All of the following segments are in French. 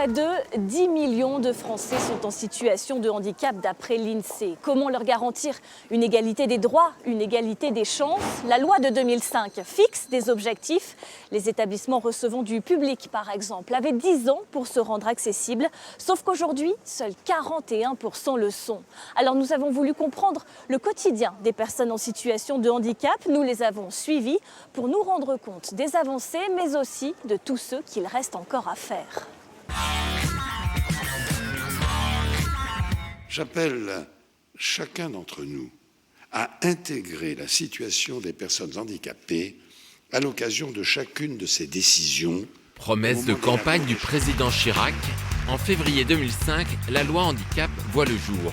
Près de 10 millions de Français sont en situation de handicap d'après l'INSEE. Comment leur garantir une égalité des droits, une égalité des chances? La loi de 2005 fixe des objectifs. Les établissements recevant du public, par exemple, avaient 10 ans pour se rendre accessibles. Sauf qu'aujourd'hui, seuls 41% le sont. Alors nous avons voulu comprendre le quotidien des personnes en situation de handicap. Nous les avons suivis pour nous rendre compte des avancées, mais aussi de tout ce qu'il reste encore à faire. J'appelle chacun d'entre nous à intégrer la situation des personnes handicapées à l'occasion de chacune de ces décisions. Promesse de campagne du président Chirac, en février 2005, la loi handicap voit le jour.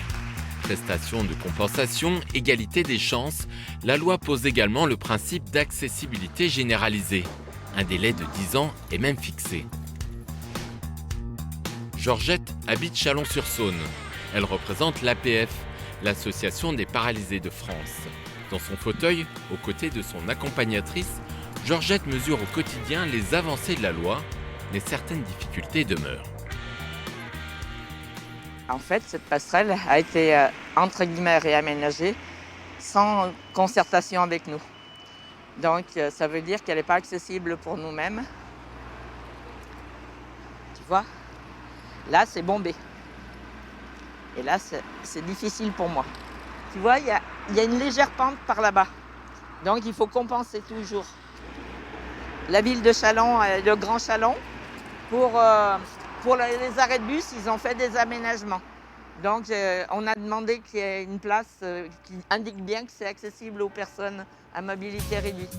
Prestation de compensation, égalité des chances, la loi pose également le principe d'accessibilité généralisée. Un délai de 10 ans est même fixé. Georgette habite Chalon-sur-Saône. Elle représente l'APF, l'Association des paralysés de France. Dans son fauteuil, aux côtés de son accompagnatrice, Georgette mesure au quotidien les avancées de la loi, mais certaines difficultés demeurent. En fait, cette passerelle a été, entre guillemets, réaménagée sans concertation avec nous. Donc, ça veut dire qu'elle n'est pas accessible pour nous-mêmes. Tu vois? Là, c'est bombé. Et là, c'est difficile pour moi. Tu vois, il y a une légère pente par là-bas. Donc, il faut compenser toujours. La ville de Chalon, le Grand Chalon, pour les arrêts de bus, ils ont fait des aménagements. Donc, on a demandé qu'il y ait une place qui indique bien que c'est accessible aux personnes à mobilité réduite.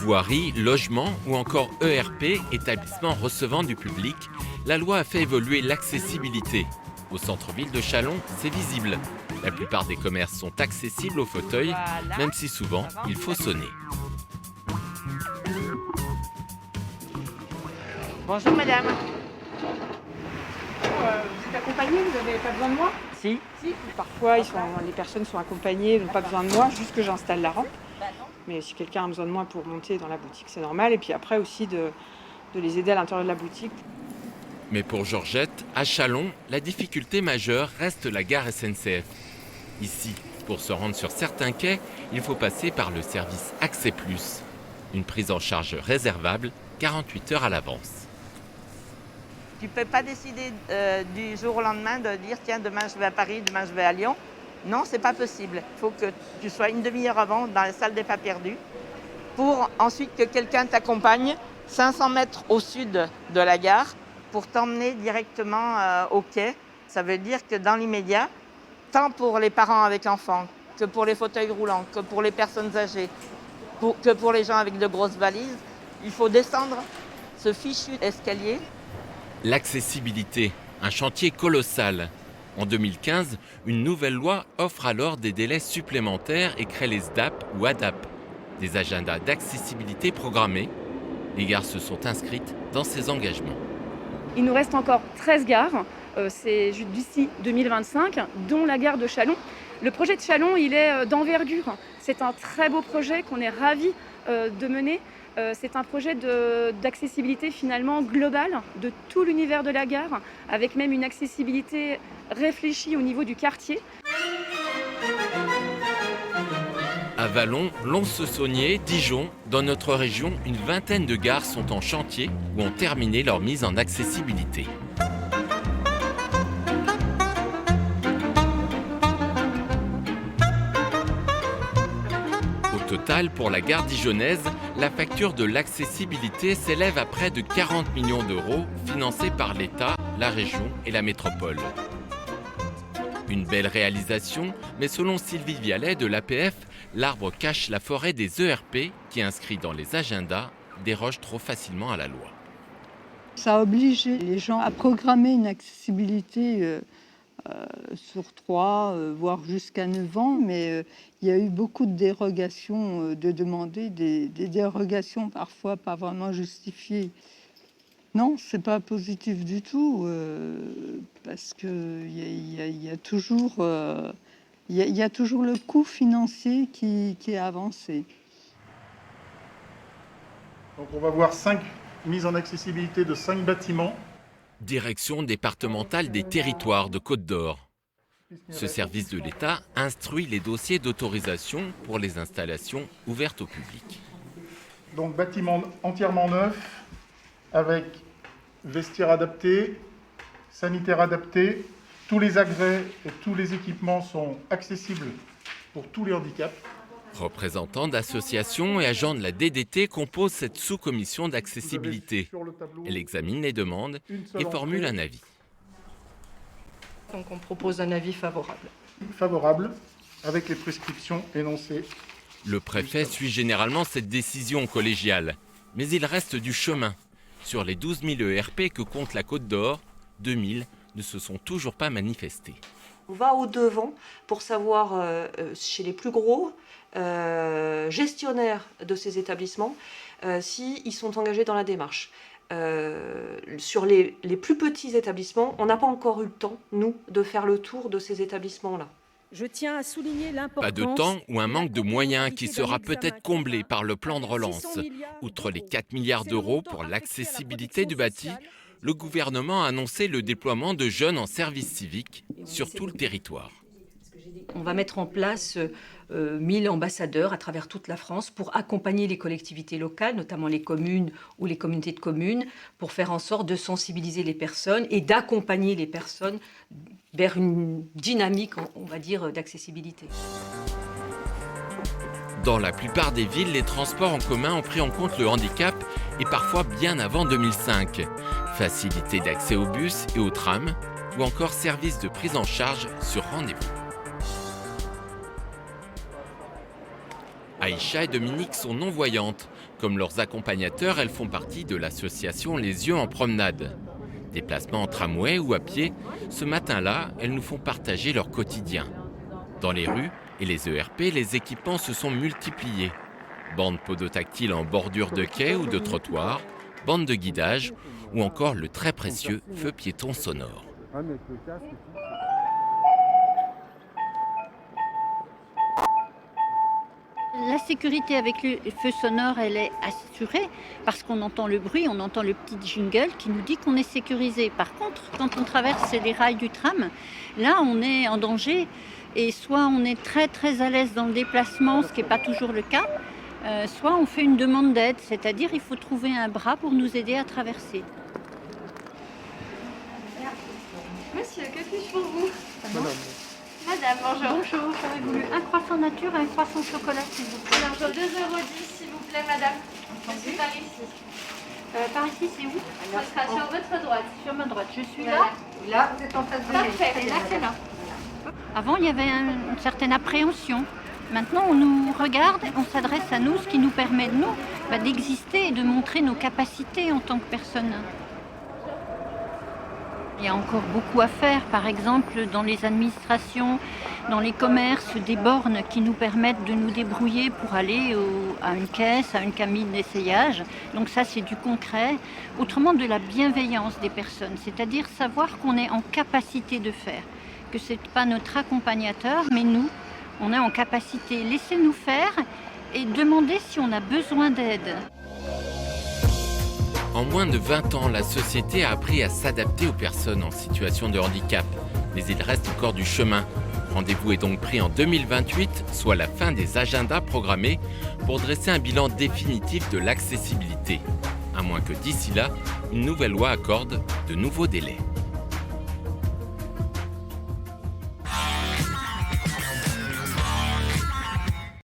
Voirie, logement ou encore ERP, établissement recevant du public, la loi a fait évoluer l'accessibilité. Au centre-ville de Chalon, c'est visible. La plupart des commerces sont accessibles aux fauteuils, même si souvent, il faut sonner. Bonjour madame. Vous êtes accompagné, vous n'avez pas besoin de moi? Si. Parfois, les personnes sont accompagnées, n'ont pas besoin de moi, juste que j'installe la rampe. Mais si quelqu'un a besoin de moi pour monter dans la boutique, c'est normal. Et puis après aussi de les aider à l'intérieur de la boutique. Mais pour Georgette, à Chalon, la difficulté majeure reste la gare SNCF. Ici, pour se rendre sur certains quais, il faut passer par le service Accès Plus. Une prise en charge réservable, 48 heures à l'avance. Tu ne peux pas décider du jour au lendemain de dire tiens, demain je vais à Paris, demain je vais à Lyon. Non, c'est pas possible. Il faut que tu sois une demi-heure avant dans la salle des pas perdus pour ensuite que quelqu'un t'accompagne 500 mètres au sud de la gare pour t'emmener directement au quai. Ça veut dire que dans l'immédiat, tant pour les parents avec l'enfant, que pour les fauteuils roulants, que pour les personnes âgées, que pour les gens avec de grosses valises, il faut descendre ce fichu escalier. L'accessibilité, un chantier colossal. En 2015, une nouvelle loi offre alors des délais supplémentaires et crée les SDAP ou ADAP, des agendas d'accessibilité programmés. Les gares se sont inscrites dans ces engagements. Il nous reste encore 13 gares, c'est d'ici 2025, dont la gare de Chalon. Le projet de Chalon, il est d'envergure. C'est un très beau projet qu'on est ravis de mener. C'est un projet d'accessibilité finalement globale de tout l'univers de la gare, avec même une accessibilité réfléchie au niveau du quartier. À Vallon, Lons-le-Saunier, Dijon, dans notre région, une vingtaine de gares sont en chantier ou ont terminé leur mise en accessibilité. Au total, pour la gare dijonnaise, la facture de l'accessibilité s'élève à près de 40 millions d'euros, financés par l'État, la région et la métropole. Une belle réalisation, mais selon Sylvie Vialet de l'APF, l'arbre cache la forêt des ERP qui, inscrit dans les agendas, déroge trop facilement à la loi. Ça a obligé les gens à programmer une accessibilité sur 3, voire jusqu'à 9 ans, mais il y a eu beaucoup de dérogations, de demander des dérogations parfois pas vraiment justifiées. Non, c'est pas positif du tout, parce qu'il y a toujours le coût financier qui est avancé. Donc on va voir 5 mises en accessibilité de 5 bâtiments Direction départementale des territoires de Côte d'Or. Ce service de l'État instruit les dossiers d'autorisation pour les installations ouvertes au public. Donc bâtiment entièrement neuf, avec vestiaire adapté, sanitaire adapté. Tous les agrès et tous les équipements sont accessibles pour tous les handicaps. Représentants d'associations et agents de la DDT composent cette sous-commission d'accessibilité. Elle examine les demandes et formule un avis. Donc on propose un avis favorable. Favorable, avec les prescriptions énoncées. Le préfet suit généralement cette décision collégiale, mais il reste du chemin. Sur les 12 000 ERP que compte la Côte d'Or, 2 000 ne se sont toujours pas manifestés. On va au-devant pour savoir, chez les plus gros gestionnaires de ces établissements, s'ils sont engagés dans la démarche. Sur les plus petits établissements, on n'a pas encore eu le temps, nous, de faire le tour de ces établissements-là. Je tiens à souligner l'importance... Pas de temps ou un manque de moyens qui sera peut-être comblé par le plan de relance. Outre les 4 milliards d'euros pour l'accessibilité du bâti, le gouvernement a annoncé le déploiement de jeunes en service civique sur tout le territoire. On va mettre en place 1000 ambassadeurs à travers toute la France pour accompagner les collectivités locales, notamment les communes ou les communautés de communes, pour faire en sorte de sensibiliser les personnes et d'accompagner les personnes vers une dynamique, on va dire, d'accessibilité. Dans la plupart des villes, les transports en commun ont pris en compte le handicap et parfois bien avant 2005. Facilité d'accès aux bus et aux trams ou encore service de prise en charge sur rendez-vous. Aïcha et Dominique sont non-voyantes. Comme leurs accompagnateurs, elles font partie de l'association Les Yeux en promenade. Déplacements en tramway ou à pied, ce matin-là, elles nous font partager leur quotidien. Dans les rues et les ERP, les équipements se sont multipliés. Bandes podotactiles en bordure de quai ou de trottoir, bandes de guidage ou encore le très précieux feu piéton sonore. La sécurité avec le feu sonore, elle est assurée parce qu'on entend le bruit, on entend le petit jingle qui nous dit qu'on est sécurisé. Par contre, quand on traverse les rails du tram, là on est en danger et soit on est très très à l'aise dans le déplacement, ce qui n'est pas toujours le cas, soit on fait une demande d'aide, c'est-à-dire il faut trouver un bras pour nous aider à traverser. Monsieur, que puis-je pour vous? Madame, bonjour. Bonjour, j'aurais voulu un croissant nature et un croissant chocolat, s'il vous plaît. Alors, 2,10 € s'il vous plaît, madame. Je suis par ici. Par ici, c'est où? Ce sera sur votre droite. Sur ma droite, je suis Voilà. là. Là, vous êtes en face de moi. Parfait, là, c'est là. Avant, il y avait une certaine appréhension. Maintenant, on nous regarde, on s'adresse à nous, ce qui nous permet de nous d'exister et de montrer nos capacités en tant que personne. Il y a encore beaucoup à faire, par exemple dans les administrations, dans les commerces, des bornes qui nous permettent de nous débrouiller pour aller à une caisse, à une cabine d'essayage. Donc ça, c'est du concret. Autrement, de la bienveillance des personnes, c'est-à-dire savoir qu'on est en capacité de faire, que ce n'est pas notre accompagnateur, mais nous, on est en capacité. Laissez-nous faire et demandez si on a besoin d'aide. En moins de 20 ans, la société a appris à s'adapter aux personnes en situation de handicap. Mais il reste encore du chemin. Rendez-vous est donc pris en 2028, soit la fin des agendas programmés, pour dresser un bilan définitif de l'accessibilité. À moins que d'ici là, une nouvelle loi accorde de nouveaux délais.